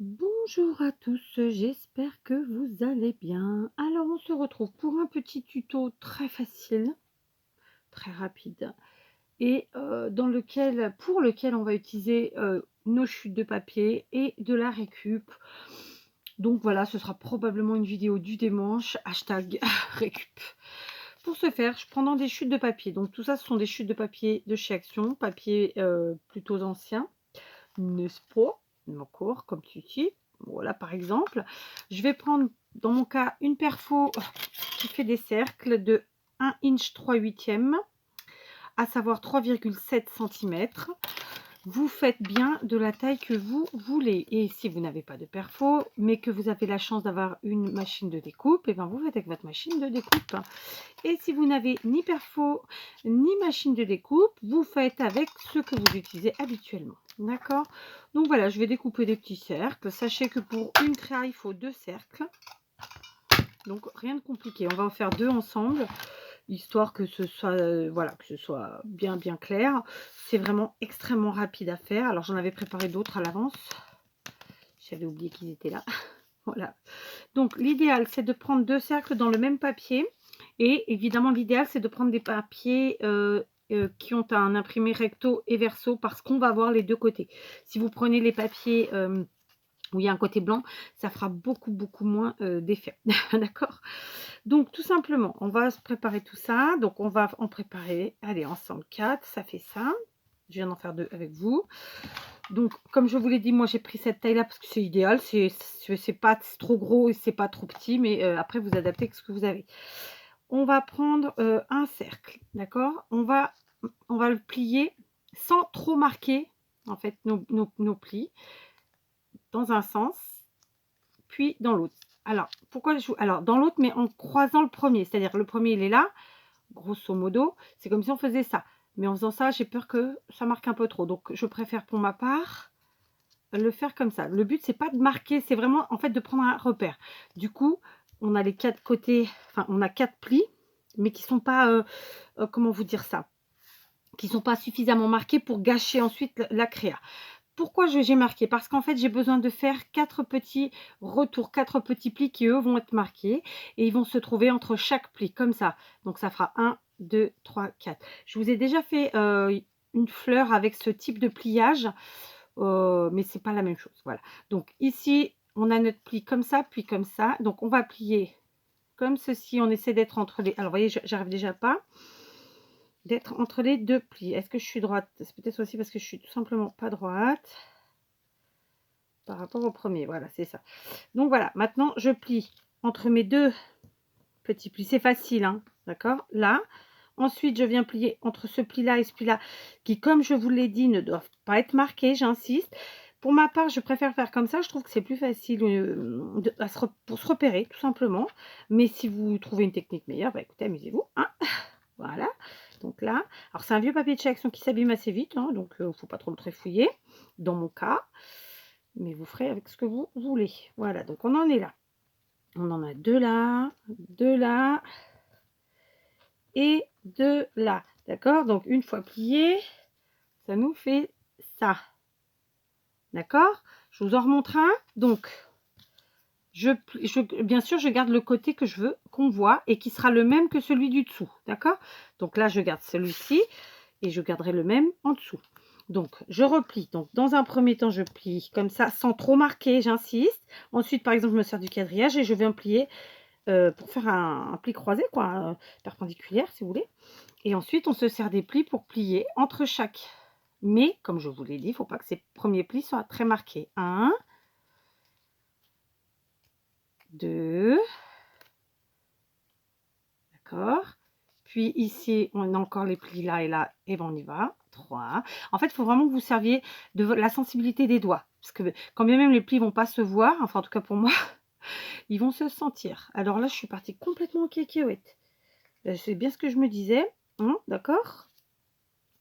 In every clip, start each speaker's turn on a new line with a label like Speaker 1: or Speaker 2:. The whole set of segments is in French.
Speaker 1: Bonjour à tous, j'espère que vous allez bien. Alors on se retrouve pour un petit tuto très facile, très rapide et pour lequel on va utiliser, nos chutes de papier et de la récup. Donc voilà, ce sera probablement une vidéo du dimanche, hashtag récup. Pour ce faire, je prends des chutes de papier. Donc tout ça, ce sont des chutes de papier de chez Action, papier, plutôt ancien, n'est-ce pas? D'accord, comme ceci. Voilà, par exemple. Je vais prendre, dans mon cas, une perfo qui fait des cercles de 1 inch 3/8, à savoir 3,7 cm. Vous faites bien de la taille que vous voulez. Et si vous n'avez pas de perfo, mais que vous avez la chance d'avoir une machine de découpe, et bien vous faites avec votre machine de découpe. Et si vous n'avez ni perfo ni machine de découpe, vous faites avec ce que vous utilisez habituellement. D'accord? Donc voilà, je vais découper des petits cercles. Sachez que pour une créa, il faut 2 cercles. Donc rien de compliqué. On va en faire 2 ensemble, histoire que ce soit, voilà, que ce soit bien clair. C'est vraiment extrêmement rapide à faire. Alors j'en avais préparé d'autres à l'avance. J'avais oublié qu'ils étaient là. Voilà. Donc l'idéal, c'est de prendre 2 cercles dans le même papier. Et évidemment, l'idéal, c'est de prendre des papiers qui ont un imprimé recto et verso, parce qu'on va voir les deux côtés. Si vous prenez les papiers où il y a un côté blanc, ça fera beaucoup moins d'effet. D'accord? Donc tout simplement, on va se préparer tout ça. Donc on va en préparer, allez, ensemble 4, ça fait ça. Je viens d'en faire 2 avec vous. Donc comme je vous l'ai dit, moi j'ai pris cette taille là parce que c'est idéal, c'est pas trop gros et c'est pas trop petit, mais après vous adaptez ce que vous avez. On va prendre un cercle, d'accord, on va le plier sans trop marquer en fait nos plis, dans un sens puis dans l'autre. Alors pourquoi alors dans l'autre, mais en croisant le premier, c'est-à-dire le premier il est là, grosso modo, c'est comme si on faisait ça, mais en faisant ça, j'ai peur que ça marque un peu trop, donc je préfère pour ma part le faire comme ça. Le but, c'est pas de marquer, c'est vraiment en fait de prendre un repère. Du coup, on a les 4 côtés, enfin on a 4 plis, mais qui sont pas, comment vous dire ça? Qui sont pas suffisamment marqués pour gâcher ensuite la créa. Pourquoi j'ai marqué? Parce qu'en fait, j'ai besoin de faire 4 petits retours, 4 petits plis qui, eux, vont être marqués et ils vont se trouver entre chaque pli, comme ça. Donc ça fera 1, 2, 3, 4. Je vous ai déjà fait, une fleur avec ce type de pliage, mais c'est pas la même chose, voilà. Donc ici, on a notre pli comme ça, puis comme ça. Donc on va plier comme ceci, on essaie d'être entre les, alors vous voyez, j'arrive déjà pas, d'être entre les 2 plis. Est-ce que je suis droite? C'est peut-être aussi parce que je suis tout simplement pas droite par rapport au premier, voilà, c'est ça. Donc voilà, maintenant je plie entre mes 2 petits plis, c'est facile, hein, d'accord? Là, ensuite je viens plier entre ce pli-là et ce pli-là, qui, comme je vous l'ai dit, ne doivent pas être marqués, j'insiste. Pour ma part, je préfère faire comme ça, je trouve que c'est plus facile pour se repérer, tout simplement. Mais si vous trouvez une technique meilleure, bah écoutez, amusez-vous, hein. Voilà, donc là, alors c'est un vieux papier de chez Action qui s'abîme assez vite, hein, donc il ne faut pas trop le trifouiller, dans mon cas. Mais vous ferez avec ce que vous voulez. Voilà, donc on en est là. On en a 2 là, 2 là et 2 là. D'accord? Donc une fois plié, ça nous fait ça. D'accord? Je vous en remontre un. Donc, bien sûr, je garde le côté que je veux qu'on voit et qui sera le même que celui du dessous. D'accord? Donc là, je garde celui-ci et je garderai le même en dessous. Donc je replie. Donc dans un premier temps, je plie comme ça sans trop marquer, j'insiste. Ensuite, par exemple, je me sers du quadrillage et je viens plier pour faire un pli croisé, quoi, perpendiculaire si vous voulez. Et ensuite, on se sert des plis pour plier entre chaque. Mais comme je vous l'ai dit, il ne faut pas que ces premiers plis soient très marqués. 1, 2, d'accord. Puis ici, on a encore les plis là et là, et ben on y va. 3. En fait, il faut vraiment que vous serviez de la sensibilité des doigts. Parce que quand bien même les plis ne vont pas se voir, enfin en tout cas pour moi, ils vont se sentir. Alors là, je suis partie complètement en cacahuète. C'est bien ce que je me disais, hein, d'accord?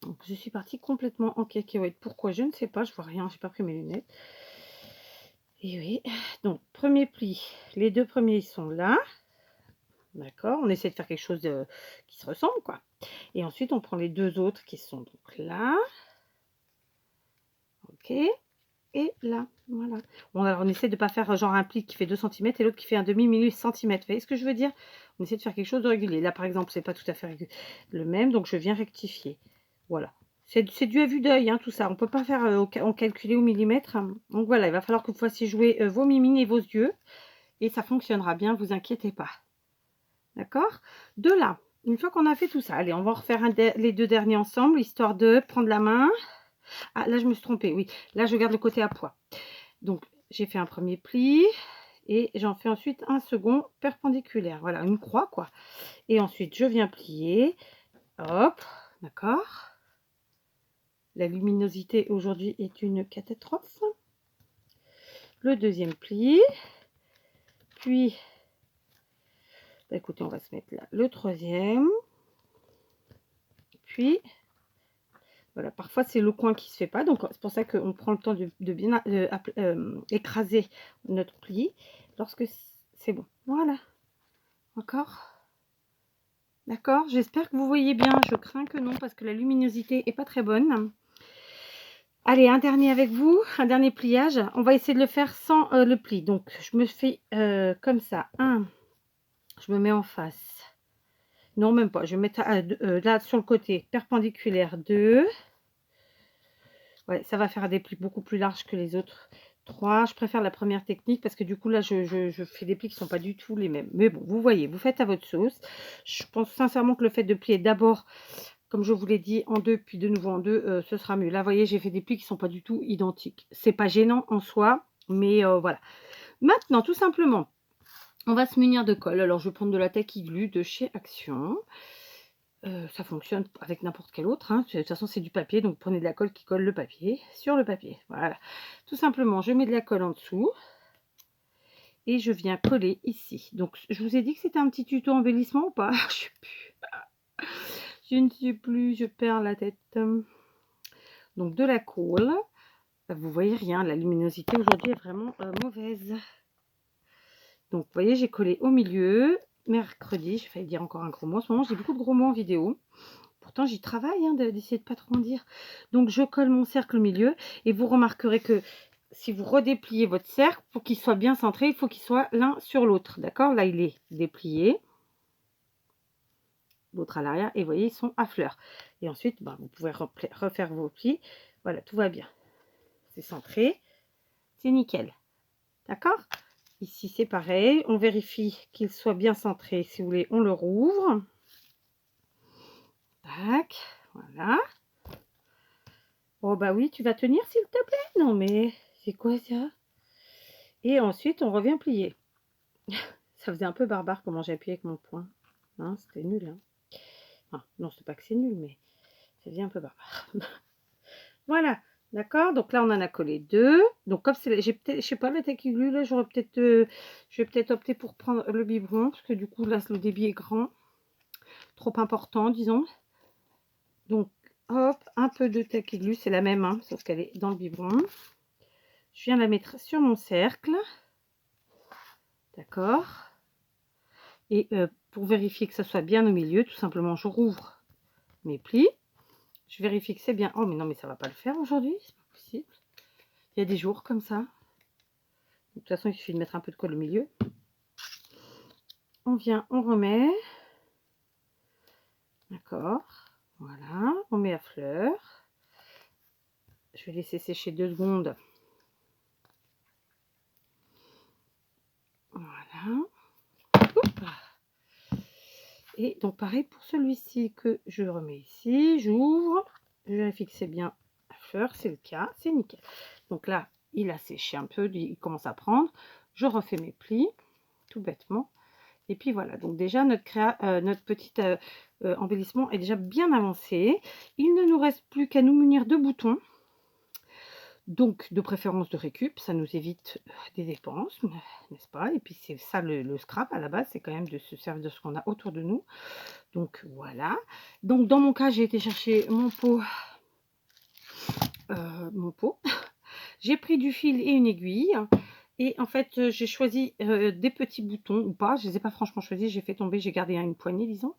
Speaker 1: Donc je suis partie complètement en cacahuète. Pourquoi? Je ne sais pas, je vois rien, j'ai pas pris mes lunettes. Et oui, donc premier pli, les 2 premiers ils sont là. D'accord, on essaie de faire quelque chose qui se ressemble, quoi. Et ensuite, on prend les 2 autres qui sont donc là. OK. et là, voilà. Bon, alors on essaie de ne pas faire genre un pli qui fait 2 cm et l'autre qui fait un demi-centimètre. Vous voyez ce que je veux dire? On essaie de faire quelque chose de régulier. Là, par exemple, c'est pas tout à fait le même, donc je viens rectifier. Voilà. C'est dû à vue d'œil, hein, tout ça. On peut pas faire en calculer au millimètre. Donc voilà, il va falloir que vous fassiez jouer vos mimines et vos yeux. Et ça fonctionnera bien, vous inquiétez pas. D'accord? De là, une fois qu'on a fait tout ça, allez, on va refaire les 2 derniers ensemble, histoire de prendre la main. Ah, là, je me suis trompée, oui. Là, je garde le côté à poids. Donc, j'ai fait un premier pli et j'en fais ensuite un second perpendiculaire. Voilà, une croix, quoi. Et ensuite, je viens plier. Hop, d'accord. La luminosité aujourd'hui est une catastrophe. Le deuxième pli. Puis, bah, écoutez, on va se mettre là le troisième. Puis, voilà, parfois c'est le coin qui se fait pas, donc c'est pour ça qu'on prend le temps de bien écraser notre pli lorsque c'est bon. Voilà, encore. D'accord, j'espère que vous voyez bien. Je crains que non parce que la luminosité est pas très bonne. Allez, un dernier avec vous, un dernier pliage. On va essayer de le faire sans le pli. Donc, je me fais comme ça. Je me mets en face. Non, même pas. Je vais mettre là sur le côté perpendiculaire 2. Ouais, ça va faire des plis beaucoup plus larges que les autres. 3. Je préfère la première technique parce que du coup, là, je fais des plis qui ne sont pas du tout les mêmes. Mais bon, vous voyez, vous faites à votre sauce. Je pense sincèrement que le fait de plier d'abord, comme je vous l'ai dit, en 2, puis de nouveau en 2, ce sera mieux. Là, vous voyez, j'ai fait des plis qui ne sont pas du tout identiques. C'est pas gênant en soi, mais voilà. Maintenant, tout simplement, on va se munir de colle. Alors, je vais prendre de la Tacky Glue de chez Action. Ça fonctionne avec n'importe quel autre, hein. De toute façon, c'est du papier, donc prenez de la colle qui colle le papier sur le papier. Voilà. Tout simplement, je mets de la colle en dessous et je viens coller ici. Donc, je vous ai dit que c'était un petit tuto embellissement ou pas? Je sais plus. Je ne sais plus, je perds la tête. Donc, de la colle. Vous voyez rien, la luminosité aujourd'hui est vraiment mauvaise. Donc, vous voyez, j'ai collé au milieu. Mercredi, j'ai failli dire encore un gros mot. En ce moment, j'ai beaucoup de gros mots en vidéo. Pourtant, j'y travaille, hein, d'essayer de pas trop en dire. Donc, je colle mon cercle au milieu. Et vous remarquerez que si vous redépliez votre cercle, pour qu'il soit bien centré, il faut qu'il soit l'un sur l'autre. D'accord? Là, il est déplié. L'autre à l'arrière. Et vous voyez, ils sont à fleurs. Et ensuite, ben, vous pouvez refaire vos plis. Voilà, tout va bien. C'est centré. C'est nickel. D'accord? Ici, c'est pareil. On vérifie qu'il soit bien centré. Si vous voulez, on le rouvre. Tac. Voilà. Oh bah oui, tu vas tenir s'il te plaît? Non mais c'est quoi ça? Et ensuite, on revient plier. Ça faisait un peu barbare comment j'ai appuyé avec mon poing. Hein, c'était nul. Hein. Enfin, non, c'est pas que c'est nul, mais ça faisait un peu barbare. Voilà, d'accord. Donc là, on en a collé 2. Donc comme c'est, j'ai peut-être, je sais pas, la Tacky Glue, là, j'aurais peut-être, je vais peut-être opter pour prendre le biberon parce que du coup, là, le débit est grand, trop important, disons. Donc, hop, un peu de Tacky Glue, c'est la même, hein, sauf qu'elle est dans le biberon. Je viens la mettre sur mon cercle. D'accord. Et pour vérifier que ça soit bien au milieu, tout simplement, je rouvre mes plis. Je vérifie que c'est bien. Oh, mais non, mais ça va pas le faire aujourd'hui. C'est pas possible. Il y a des jours comme ça. De toute façon, il suffit de mettre un peu de colle au milieu. On vient, on remet. D'accord. Voilà. On met à fleur. Je vais laisser sécher 2 secondes. Voilà. Oups. Et donc, pareil pour celui-ci que je remets ici. J'ouvre. Je vérifie que c'est bien à fleur. C'est le cas. C'est nickel. Donc là, il a séché un peu. Il commence à prendre. Je refais mes plis. Tout bêtement. Et puis voilà. Donc déjà, notre petit embellissement est déjà bien avancé. Il ne nous reste plus qu'à nous munir de boutons. Donc, de préférence de récup, ça nous évite des dépenses, n'est-ce pas? Et puis, c'est ça le scrap à la base, c'est quand même de se servir de ce qu'on a autour de nous. Donc, voilà. Donc, dans mon cas, j'ai été chercher mon pot. J'ai pris du fil et une aiguille. Et en fait, j'ai choisi des petits boutons ou pas. Je ne les ai pas franchement choisis. J'ai fait tomber, j'ai gardé une poignée, disons.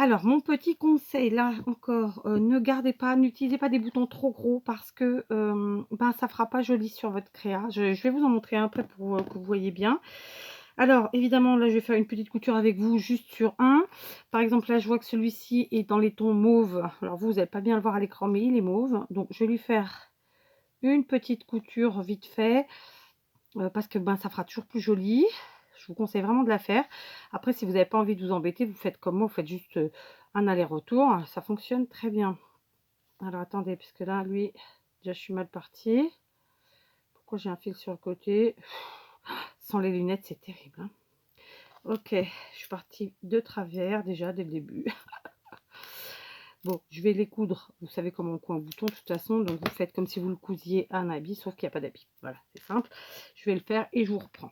Speaker 1: Alors, mon petit conseil, là encore, ne gardez pas, n'utilisez pas des boutons trop gros parce que ben, ça fera pas joli sur votre créa. Je vais vous en montrer un après pour que vous voyez bien. Alors, évidemment, là, je vais faire une petite couture avec vous juste sur un. Par exemple, là, je vois que celui-ci est dans les tons mauve. Alors, vous n'allez pas bien le voir à l'écran, mais il est mauve. Donc, je vais lui faire une petite couture vite fait parce que ben, ça fera toujours plus joli. Je vous conseille vraiment de la faire. Après, si vous n'avez pas envie de vous embêter, vous faites comme moi, vous faites juste un aller-retour. Ça fonctionne très bien. Alors, attendez, puisque là, lui, déjà, je suis mal partie. Pourquoi j'ai un fil sur le côté? Sans les lunettes, c'est terrible. Hein. Ok, je suis partie de travers déjà dès le début. Bon, je vais les coudre. Vous savez comment on coud un bouton de toute façon. Donc, vous faites comme si vous le cousiez à un habit, sauf qu'il n'y a pas d'habit. Voilà, c'est simple. Je vais le faire et je vous reprends.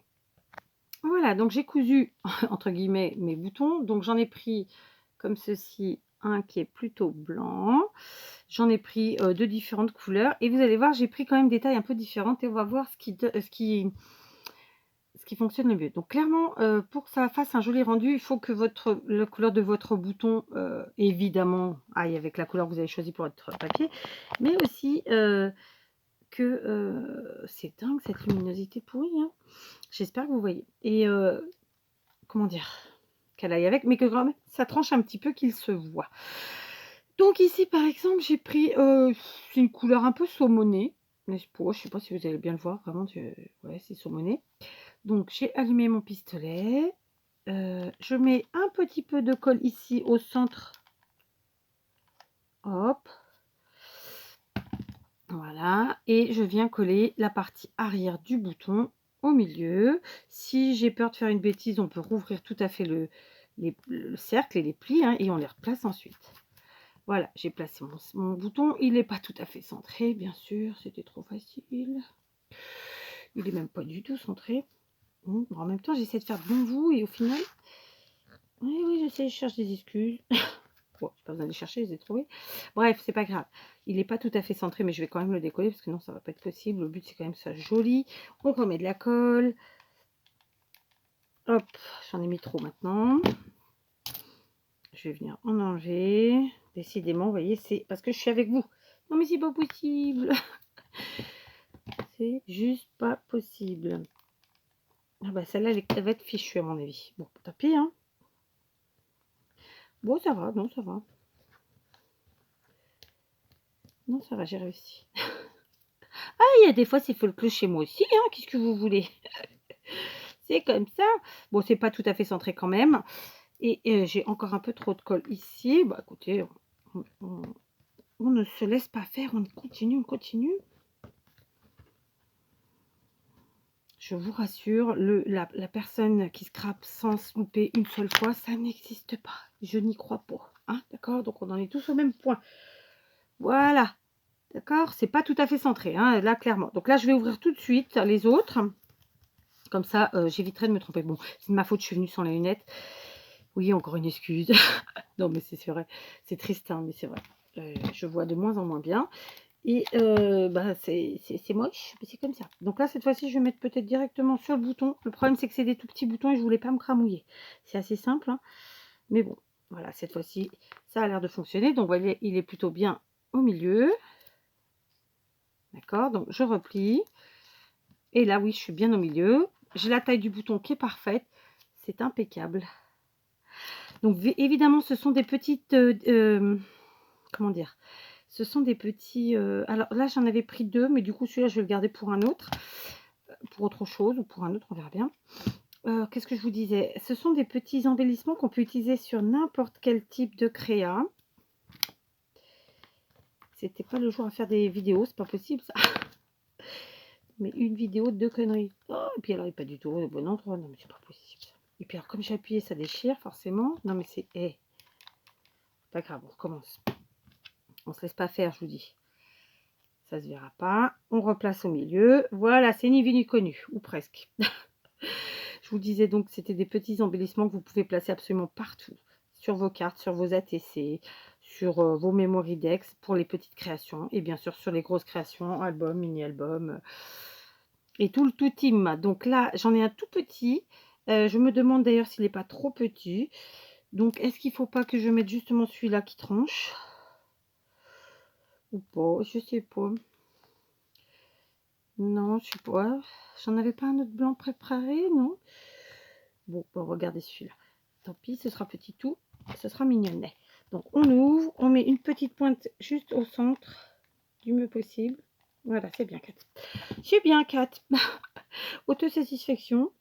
Speaker 1: Voilà, donc j'ai cousu, entre guillemets, mes boutons. Donc, j'en ai pris comme ceci, un qui est plutôt blanc. J'en ai pris de différentes couleurs. Et vous allez voir, j'ai pris quand même des tailles un peu différentes. Et on va voir ce qui fonctionne le mieux. Donc clairement, pour que ça fasse un joli rendu, il faut que la couleur de votre bouton, évidemment, aille avec la couleur que vous avez choisie pour votre papier, mais aussi c'est dingue cette luminosité pourrie, hein. J'espère que vous voyez. Et comment dire, qu'elle aille avec, mais que quand même ça tranche un petit peu, qu'il se voit. Donc ici, par exemple, j'ai pris, c'est une couleur un peu saumonée, n'est-ce pas? Je sais pas si vous allez bien le voir, vraiment, ouais, c'est saumonée. Donc, j'ai allumé mon pistolet. Je mets un petit peu de colle ici au centre. Hop. Voilà. Et je viens coller la partie arrière du bouton au milieu. Si j'ai peur de faire une bêtise, on peut rouvrir tout à fait le cercle et les plis, hein, et on les replace ensuite. Voilà, j'ai placé mon bouton. Il n'est pas tout à fait centré, bien sûr. C'était trop facile. Il n'est même pas du tout centré. Bon, en même temps, j'essaie de faire bon vous et au final... Oui, je sais, je cherche des excuses. Bon, j'ai pas besoin de les chercher, je les ai trouvés. Bref, c'est pas grave. Il n'est pas tout à fait centré, mais je vais quand même le décoller parce que non, ça va pas être possible. Le but, c'est quand même ça joli. On remet de la colle. Hop, j'en ai mis trop maintenant. Je vais venir en enlever. Décidément, vous voyez, c'est parce que je suis avec vous. Non, mais c'est pas possible. C'est juste pas possible. Ah bah, celle-là, elle va être fichue, à mon avis. Bon, tant pis, hein. Bon, ça va, non, ça va. Non, ça va, j'ai réussi. Ah, il y a des fois, c'est folklore chez moi aussi, hein. Qu'est-ce que vous voulez? C'est comme ça. Bon, c'est pas tout à fait centré quand même. Et j'ai encore un peu trop de colle ici. Bah, écoutez, on ne se laisse pas faire. On continue, on continue. Je vous rassure, la personne qui scrape sans se louper une seule fois, ça n'existe pas. Je n'y crois pas. Hein, d'accord? Donc, on en est tous au même point. Voilà. D'accord? C'est pas tout à fait centré, hein, là, clairement. Donc là, je vais ouvrir tout de suite les autres. Comme ça, j'éviterai de me tromper. Bon, c'est de ma faute, je suis venue sans les lunettes. Oui, encore une excuse. Non, mais c'est vrai. C'est triste, hein, mais c'est vrai. Je vois de moins en moins bien. Et bah, c'est moche, mais c'est comme ça. Donc là, cette fois-ci, je vais mettre peut-être directement sur le bouton. Le problème, c'est que c'est des tout petits boutons et je voulais pas me cramouiller. C'est assez simple, hein. Mais bon, voilà, cette fois-ci, ça a l'air de fonctionner. Donc, vous voyez, il est plutôt bien au milieu. D'accord? Donc, je replie. Et là, oui, je suis bien au milieu. J'ai la taille du bouton qui est parfaite. C'est impeccable. Donc, évidemment, ce sont des petites... comment dire? Ce sont des petits... alors là, j'en avais pris deux, mais du coup, celui-là, je vais le garder pour un autre. Pour autre chose, ou pour un autre, on verra bien. Qu'est-ce que je vous disais? Ce sont des petits embellissements qu'on peut utiliser sur n'importe quel type de créa. C'était pas le jour à faire des vidéos, c'est pas possible, ça. Mais une vidéo de conneries. Oh, et puis alors, il n'est pas du tout au bon endroit. Non, mais c'est pas possible. Et puis alors, comme j'ai appuyé, ça déchire, forcément. Non, mais c'est... Hey. Pas grave, on recommence. On se laisse pas faire, je vous dis. Ça se verra pas. On replace au milieu. Voilà, c'est ni vu ni connu, ou presque. Je vous disais donc que c'était des petits embellissements que vous pouvez placer absolument partout. Sur vos cartes, sur vos ATC, sur vos Memory-Dex pour les petites créations. Et bien sûr sur les grosses créations, albums, mini-albums. Et tout le tout team. Donc là, j'en ai un tout petit. Je me demande d'ailleurs s'il n'est pas trop petit. Donc, est-ce qu'il faut pas que je mette justement celui-là qui tranche? Ou pas? Je sais pas. Non, je sais pas. J'en avais pas un autre blanc préparé, non? Bon, on va regarder celui-là. Tant pis, ce sera petit tout. Ce sera mignonnet. Donc, on ouvre. On met une petite pointe juste au centre du mieux possible. Voilà, c'est bien, Kat. C'est bien, Kat. Autosatisfaction.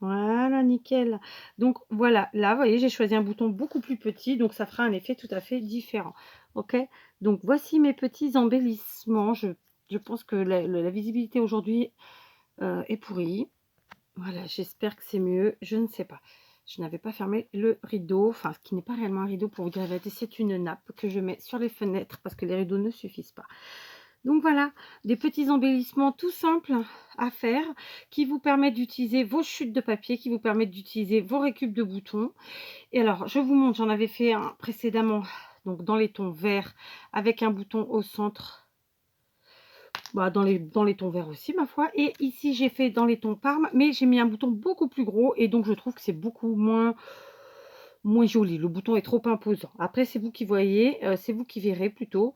Speaker 1: Voilà, nickel. Donc, voilà. Là, vous voyez, j'ai choisi un bouton beaucoup plus petit. Donc, ça fera un effet tout à fait différent. OK? Donc, voici mes petits embellissements. Je pense que la visibilité aujourd'hui est pourrie. Voilà, j'espère que c'est mieux. Je ne sais pas. Je n'avais pas fermé le rideau. Enfin, ce qui n'est pas réellement un rideau pour vous dire la vérité, c'est une nappe que je mets sur les fenêtres parce que les rideaux ne suffisent pas. Donc voilà, des petits embellissements tout simples à faire qui vous permettent d'utiliser vos chutes de papier, qui vous permettent d'utiliser vos récup de boutons. Et alors, je vous montre, j'en avais fait un précédemment, donc dans les tons verts, avec un bouton au centre, bah, dans les tons verts aussi, ma foi. Et ici, j'ai fait dans les tons parme, mais j'ai mis un bouton beaucoup plus gros, et donc je trouve que c'est beaucoup moins joli. Le bouton est trop imposant. Après, c'est vous qui voyez, c'est vous qui verrez plutôt.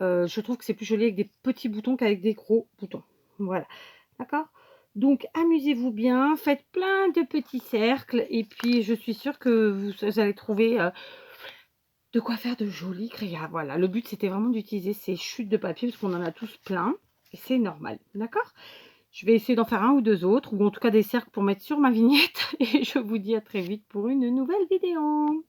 Speaker 1: Je trouve que c'est plus joli avec des petits boutons qu'avec des gros boutons. Voilà, d'accord? Donc, amusez-vous bien, faites plein de petits cercles, et puis je suis sûre que vous allez trouver de quoi faire de jolis créas. Voilà, le but, c'était vraiment d'utiliser ces chutes de papier, parce qu'on en a tous plein, et c'est normal, d'accord? Je vais essayer d'en faire un ou deux autres, ou en tout cas des cercles pour mettre sur ma vignette, et je vous dis à très vite pour une nouvelle vidéo.